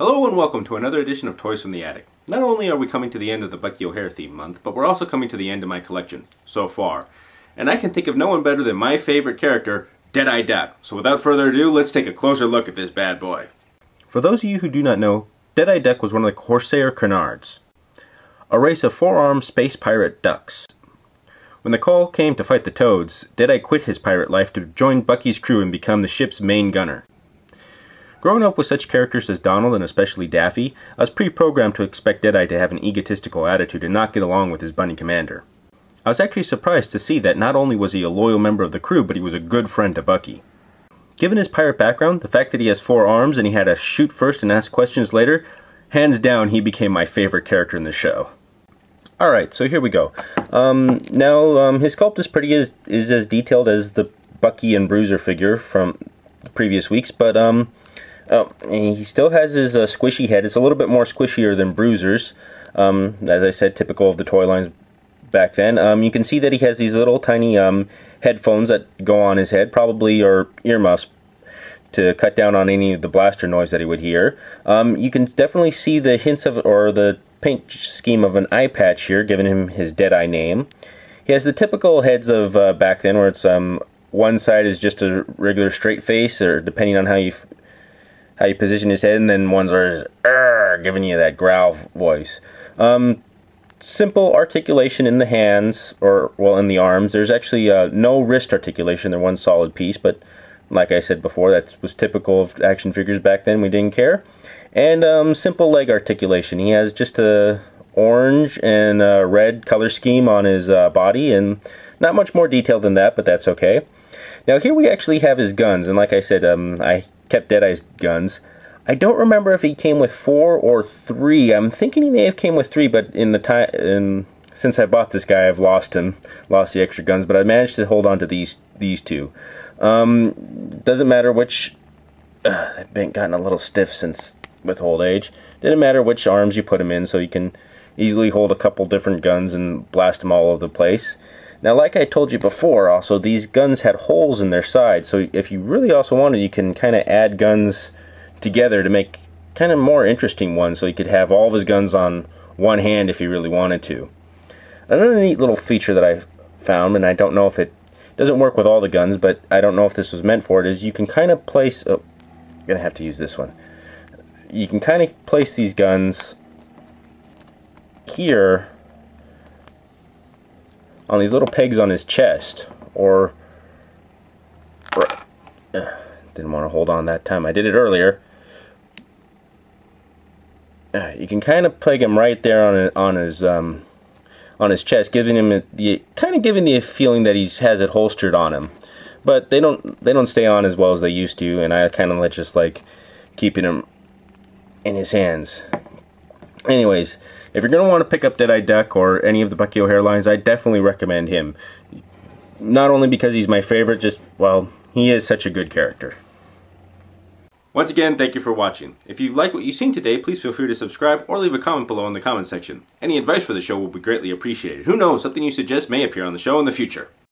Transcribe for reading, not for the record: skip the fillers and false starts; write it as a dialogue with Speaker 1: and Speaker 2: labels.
Speaker 1: Hello and welcome to another edition of Toys from the Attic. Not only are we coming to the end of the Bucky O'Hare theme month, but we're also coming to the end of my collection, so far. And I can think of no one better than my favorite character, Deadeye Duck. So without further ado, let's take a closer look at this bad boy. For those of you who do not know, Deadeye Duck was one of the Corsair Canards, a race of four-armed space pirate ducks. When the call came to fight the Toads, Deadeye quit his pirate life to join Bucky's crew and become the ship's main gunner. Growing up with such characters as Donald and especially Daffy, I was pre-programmed to expect Deadeye to have an egotistical attitude and not get along with his bunny commander. I was actually surprised to see that not only was he a loyal member of the crew, but he was a good friend to Bucky. Given his pirate background, the fact that he has four arms and he had to shoot first and ask questions later, hands down he became my favorite character in the show. Alright, so here we go. His sculpt is as detailed as the Bucky and Bruiser figure from the previous weeks, but he still has his squishy head. It's a little bit more squishier than Bruiser's, as I said, typical of the toy lines back then. You can see that he has these little tiny headphones that go on his head, probably, or earmuffs, to cut down on any of the blaster noise that he would hear. You can definitely see the hints of, or the paint scheme of an eye patch here, giving him his Deadeye name. He has the typical heads of back then, where it's one side is just a regular straight face, or depending on how you position his head, and then ones are giving you that growl voice. Simple articulation in the hands, or, well, in the arms. There's actually no wrist articulation. They're one solid piece, but like I said before, that was typical of action figures back then. We didn't care. And simple leg articulation. He has just a orange and red color scheme on his body, and not much more detail than that, but that's okay. Now here we actually have his guns, and like I said, I kept Deadeye's guns. I don't remember if he came with 4 or 3. I'm thinking he may have came with 3, but since I bought this guy, I've lost the extra guns, but I managed to hold on to these two. Doesn't matter which. They've been gotten a little stiff with old age. Didn't matter which arms you put him in, so you can easily hold a couple different guns and blast them all over the place. Now, like I told you before, also, these guns had holes in their sides, so if you really also wanted, you can kind of add guns together to make kind of more interesting ones, so you could have all of his guns on one hand if you really wanted to. Another neat little feature that I found, and I don't know if it doesn't work with all the guns, but I don't know if this was meant for it, is you can kind of place... Oh, I'm going to have to use this one. You can kind of place these guns here on these little pegs on his chest, or didn't want to hold on that time. I did it earlier. You can kind of peg him right there on his chest, giving him the feeling that he has it holstered on him. But they don't stay on as well as they used to, and I kind of just like keeping him in his hands. Anyways, if you're going to want to pick up Deadeye Duck or any of the Bucky O'Hare lines, I definitely recommend him. Not only because he's my favorite, just, well, he is such a good character. Once again, thank you for watching. If you like what you've seen today, please feel free to subscribe or leave a comment below in the comment section. Any advice for the show will be greatly appreciated. Who knows, something you suggest may appear on the show in the future.